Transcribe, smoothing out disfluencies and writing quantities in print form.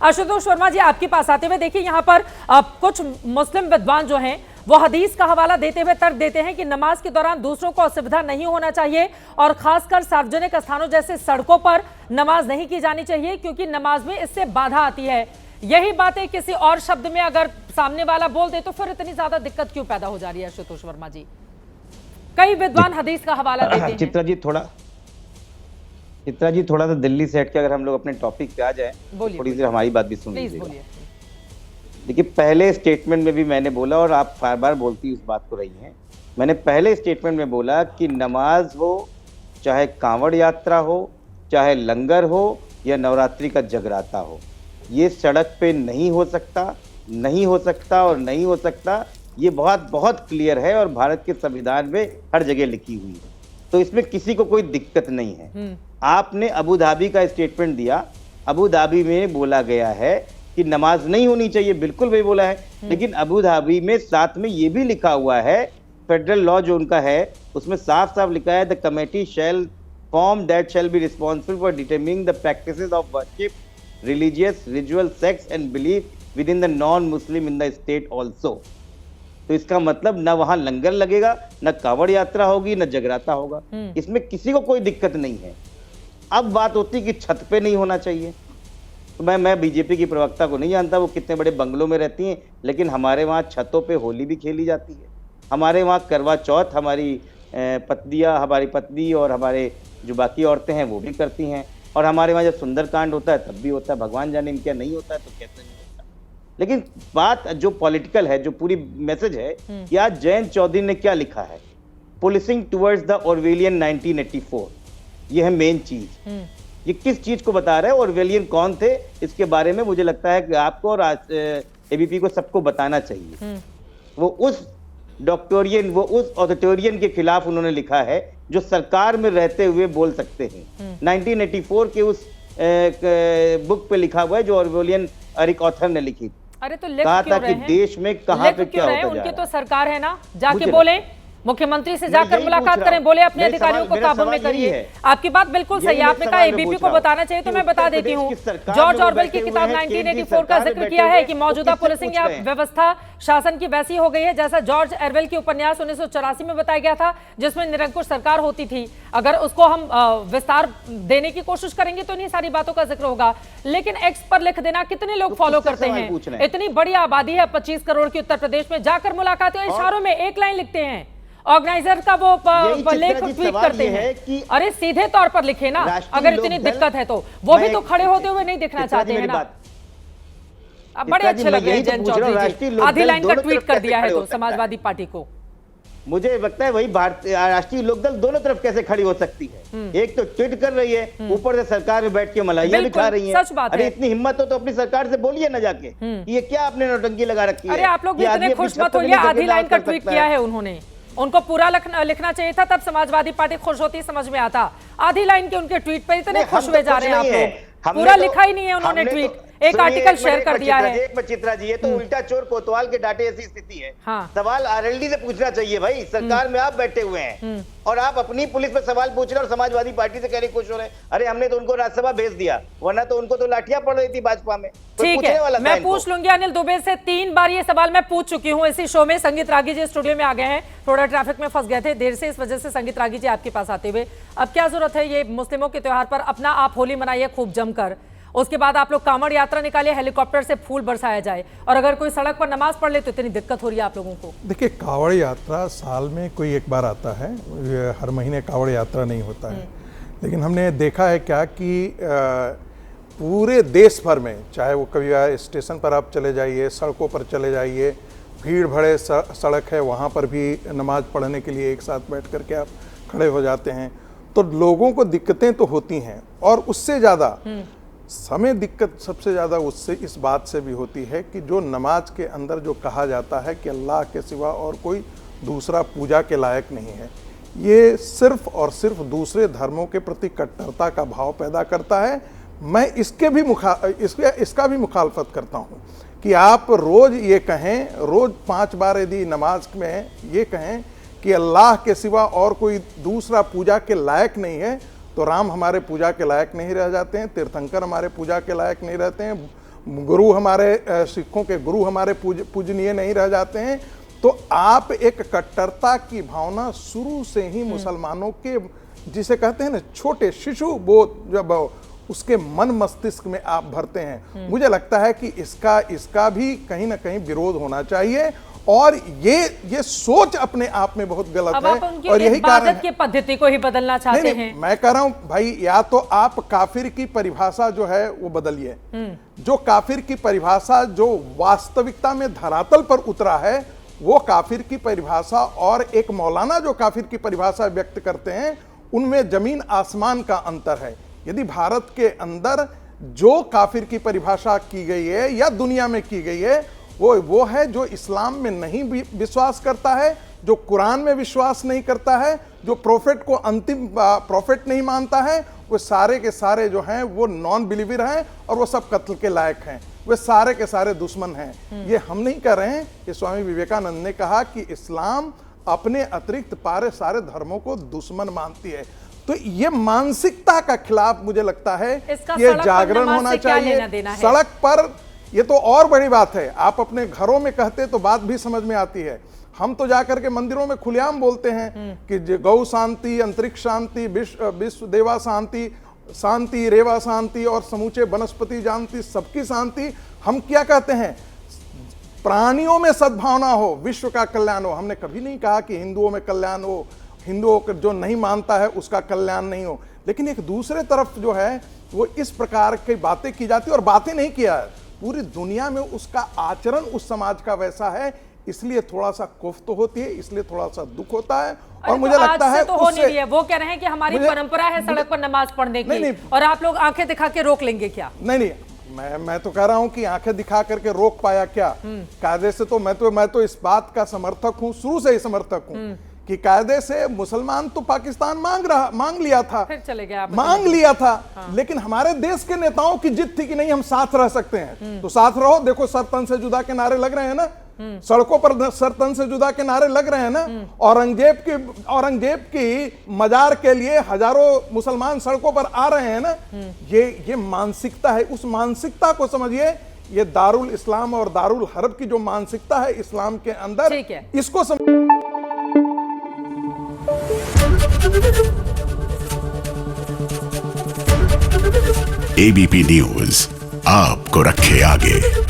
आशुतोष वर्मा जी, आपके पास आते हुए देखिए, यहाँ पर कुछ मुस्लिम विद्वान जो हैं वो हदीस का हवाला देते हुए तर्क देते हैं कि नमाज के दौरान दूसरों को असुविधा नहीं होना चाहिए और खासकर सार्वजनिक स्थानों जैसे सड़कों पर नमाज नहीं की जानी चाहिए, क्योंकि नमाज में इससे बाधा आती है। यही बातें किसी और शब्द में अगर सामने वाला बोल दे तो फिर इतनी ज्यादा दिक्कत क्यों पैदा हो जा रही है? आशुतोष वर्मा जी, कई विद्वान हदीस का हवाला देते हैं। चित्रा जी थोड़ा सा दिल्ली से हट के अगर हम लोग अपने टॉपिक पे आ जाए, थोड़ी सी हमारी बात भी सुन लीजिए। देखिए, पहले स्टेटमेंट में भी मैंने बोला और आप बार बार बोलती इस बात को रही हैं, मैंने पहले स्टेटमेंट में बोला कि नमाज हो, चाहे कांवड़ यात्रा हो, चाहे लंगर हो या नवरात्रि का जगराता हो, ये सड़क पे नहीं हो सकता, नहीं हो सकता और नहीं हो सकता। ये बहुत बहुत क्लियर है और भारत के संविधान में हर जगह लिखी हुई है, तो इसमें किसी को कोई दिक्कत नहीं है। आपने अबू धाबी का स्टेटमेंट दिया, अबू धाबी में बोला गया है कि नमाज नहीं होनी चाहिए, बिल्कुल वही बोला है, लेकिन अबू धाबी में साथ में ये भी लिखा हुआ है, फेडरल लॉ जो उनका है उसमें साफ साफ लिखा है, the committee shell form that shall be responsible for determining the practices of worship, religious, ritual, sex and belief with in the non Muslim in the state also. तो इसका मतलब न वहां लंगर लगेगा, न कांवड़ यात्रा होगी, न जगराता होगा, इसमें किसी को कोई दिक्कत नहीं है। अब बात होती कि छत पे नहीं होना चाहिए, तो मैं बीजेपी की प्रवक्ता को नहीं जानता वो कितने बड़े बंगलों में रहती हैं, लेकिन हमारे वहाँ छतों पे होली भी खेली जाती है, हमारे वहाँ करवा चौथ हमारी हमारी पत्नी और हमारे जो बाकी औरतें हैं वो भी करती हैं, और हमारे वहाँ जब सुंदरकांड होता है तब भी होता है, भगवान जाने क्या नहीं होता है तो कैसे नहीं होता। लेकिन बात जो पॉलिटिकल है, जो पूरी मैसेज है कि आज जयंत चौधरी ने क्या लिखा है, पुलिसिंग टुवर्ड्स द ऑरवेलियन 1984, ये है मेन चीज। ये किस चीज को बता रहा है, ऑरवेलियन कौन थे, इसके बारे में मुझे लगता है कि आपको और एबीपी को सबको बताना चाहिए। वो उस डॉक्टोरियन, वो उस ऑथोरिटेरियन के खिलाफ उन्होंने लिखा है जो सरकार में रहते हुए बोल सकते हैं। 1984 के उस बुक पे लिखा हुआ है जो ऑरवेलियन एक ऑथर ने लिखी। अरे तो कहा था कि देश में कहां पे क्या होता जा रहा है। उनकी तो सरकार है ना, जाके बोले, मुख्यमंत्री से जाकर मुलाकात करें, बोले अपने अधिकारियों को काबू में करिए। आपकी बात बिल्कुल सही है, आपने कहा एबीपी को बताना चाहिए, तो मैं बता देती हूँ, जॉर्ज ऑरवेल की किताब 1984 का जिक्र किया है कि मौजूदा पुलिसिंग या व्यवस्था शासन की वैसी हो गई है जैसा जॉर्ज ऑरवेल की उपन्यास 1984 में बताया गया था, जिसमें निरंकुश सरकार होती थी। अगर उसको हम विस्तार देने की कोशिश करेंगे तो इन्हीं सारी बातों का जिक्र होगा। लेकिन एक्स पर लिख देना कितने लोग फॉलो करते हैं? इतनी बड़ी आबादी है 25 करोड़ की उत्तर प्रदेश में, जाकर मुलाकात इशारों में एक लाइन लिखते हैं, ऑर्गेनाइजर का वो लेख ट्वीट करते हैं कि अरे सीधे तौर पर लिखे ना, अगर इतनी दिक्कत है तो वो भी तो खड़े होते हुए नहीं दिखना चाहते हैं ना। अब बड़े अच्छे लग रहे हैं जयंत चौधरी जी, आधी लाइन का ट्वीट कर दिया है तो समाजवादी पार्टी को। मुझे लगता है वही भारतीय राष्ट्रीय लोकदल दोनों तरफ कैसे खड़ी हो सकती है, एक तो ट्वीट कर रही है, ऊपर से सरकार में बैठ के मलाइयां भी खा रही है। अरे इतनी हिम्मत हो तो अपनी सरकार से बोलिए ना जाके, ये क्या आपने नौटंकी लगा रखी है। अरे आप लोग भी इतने खुश मत होइए, आधी लाइन का ट्वीट किया है उन्होंने, उनको पूरा लिखना चाहिए था, तब समाजवादी पार्टी खुश होती, समझ में आता। आधी लाइन के उनके ट्वीट पर इतने खुश हुए जा रहे हैं आप लोग, पूरा लिखा ही नहीं है उन्होंने ट्वीट, एक आर्टिकल शेयर कर दिया है। चित्रा जी, ये तो उल्टा चोर कोतवाल के डांटे ऐसी स्थिति है। हाँ। सवाल आरएलडी से पूछना चाहिए भाई, सरकार में आप बैठे हुए हैं और आप अपनी पुलिस पे सवाल पूछ रहे हैं और समाजवादी पार्टी से कह रहे खुश हो रहे हैं। अरे हमने तो उनको राज्यसभा भेज दिया, वरना तो उनको तो लाठियां पड़ रही थी भाजपा में। ठीक है, मैं पूछ लूंगी अनिल दुबे से, 3 बार ये सवाल मैं पूछ चुकी हूँ इसी शो में। संगीत रागी जी स्टूडियो में आ गए हैं, थोड़ा ट्रैफिक में फंस गए थे देर से, इस वजह से संगीत रागी जी आपके पास आते हुए, अब क्या जरूरत है ये मुस्लिमों के त्योहार पर अपना आप होली मनाइए खूब जमकर, उसके बाद आप लोग कांवड़ यात्रा निकालिए, हेलीकॉप्टर से फूल बरसाया जाए, और अगर कोई सड़क पर नमाज पढ़ ले तो इतनी दिक्कत हो रही है आप लोगों को। देखिए, कांवड़ यात्रा साल में कोई एक बार आता है, हर महीने कांवड़ यात्रा नहीं होता है। लेकिन हमने देखा है क्या कि पूरे देश भर में, चाहे वो कभी स्टेशन पर आप चले जाइए, सड़कों पर चले जाइए, भीड़ भरे सड़क है, वहाँ पर भी नमाज पढ़ने के लिए एक साथ बैठ कर के आप खड़े हो जाते हैं, तो लोगों को दिक्कतें तो होती हैं। और उससे ज़्यादा समय दिक्कत सबसे ज़्यादा उससे इस बात से भी होती है कि जो नमाज के अंदर जो कहा जाता है कि अल्लाह के सिवा और कोई दूसरा पूजा के लायक नहीं है, ये सिर्फ और सिर्फ दूसरे धर्मों के प्रति कट्टरता का भाव पैदा करता है। मैं इसका भी मुखालफत करता हूँ कि आप रोज़ ये कहें, रोज़ 5 बार यदि नमाज में ये कहें कि अल्लाह के सिवा और कोई दूसरा पूजा के लायक नहीं है, तो राम हमारे पूजा के लायक नहीं रह जाते हैं, तीर्थंकर हमारे पूजा के लायक नहीं रहते हैं, गुरु हमारे सिखों के गुरु हमारे पूजनीय नहीं रह जाते हैं, तो आप एक कट्टरता की भावना शुरू से ही मुसलमानों के, जिसे कहते हैं ना छोटे शिशु बोध, जब उसके मन मस्तिष्क में आप भरते हैं, मुझे लगता है कि इसका भी कहीं ना कहीं विरोध होना चाहिए। और ये सोच अपने आप में बहुत गलत है, और यही कारण है की पद्धति को ही बदलना चाहते हैं। मैं कह रहा हूं भाई, या तो आप काफिर की परिभाषा जो है वो बदलिए, जो काफिर की परिभाषा जो वास्तविकता में धरातल पर उतरा है वो काफिर की परिभाषा, और एक मौलाना जो काफिर की परिभाषा व्यक्त करते हैं, उनमें जमीन आसमान का अंतर है। यदि भारत के अंदर जो काफिर की परिभाषा की गई है या दुनिया में की गई है, वो है जो इस्लाम में नहीं विश्वास करता है, जो कुरान में विश्वास नहीं करता है, जो प्रोफेट को अंतिम प्रोफेट नहीं मानता है, वो सारे के सारे जो हैं वो नॉन बिलीवर हैं, और वो सब कत्ल के लायक हैं, वे सारे के सारे दुश्मन हैं। ये हम नहीं कह रहे हैं, ये स्वामी विवेकानंद ने कहा कि इस्लाम अपने अतिरिक्त सारे धर्मों को दुश्मन मानती है। तो ये मानसिकता का खिलाफ मुझे लगता है ये जागरण होना चाहिए। सड़क पर ये तो और बड़ी बात है, आप अपने घरों में कहते तो बात भी समझ में आती है, हम तो जाकर के मंदिरों में खुलेआम बोलते हैं कि गौ शांति, अंतरिक्ष शांति, विश्व देवा शांति, शांति रेवा शांति, और समूचे वनस्पति जानती, सबकी शांति। हम क्या कहते हैं? प्राणियों में सद्भावना हो, विश्व का कल्याण हो। हमने कभी नहीं कहा कि हिंदुओं में कल्याण हो, हिंदुओं को जो नहीं मानता है उसका कल्याण नहीं हो। लेकिन एक दूसरे तरफ जो है वो इस प्रकार की बातें की जाती है, और बातें नहीं किया है, पूरी दुनिया में उसका आचरण उस समाज का वैसा है, इसलिए थोड़ा सा कोफ्त होती है, इसलिए थोड़ा सा दुख होता है। और मुझे लगता है तो हो नहीं रही है। वो कह रहे हैं कि हमारी परंपरा है सड़क पर नमाज पढ़ने की, और आप लोग आंखें दिखा के रोक लेंगे क्या? नहीं, मैं तो कह रहा हूं कि आंखें दिखा करके रोक पाया क्या? कायदे से तो मैं तो इस बात का समर्थक हूं, शुरू से ही समर्थक हूं कि कायदे से मुसलमान तो पाकिस्तान मांग लिया था, फिर चले गए, मांग लिया था। लेकिन हमारे देश के नेताओं की जिद थी कि नहीं, हम साथ रह सकते हैं, तो साथ रहो। देखो सर तन से जुदा के नारे लग रहे हैं ना, सड़कों पर सर तन से जुदा के नारे लग रहे हैं ना। औरंगजेब की मजार के लिए हजारों मुसलमान सड़कों पर आ रहे हैं ना। ये मानसिकता है, उस मानसिकता को समझिए। ये दारुल इस्लाम और दारुल हर्ब की जो मानसिकता है इस्लाम के अंदर, इसको एबीपी न्यूज आपको रखे आगे।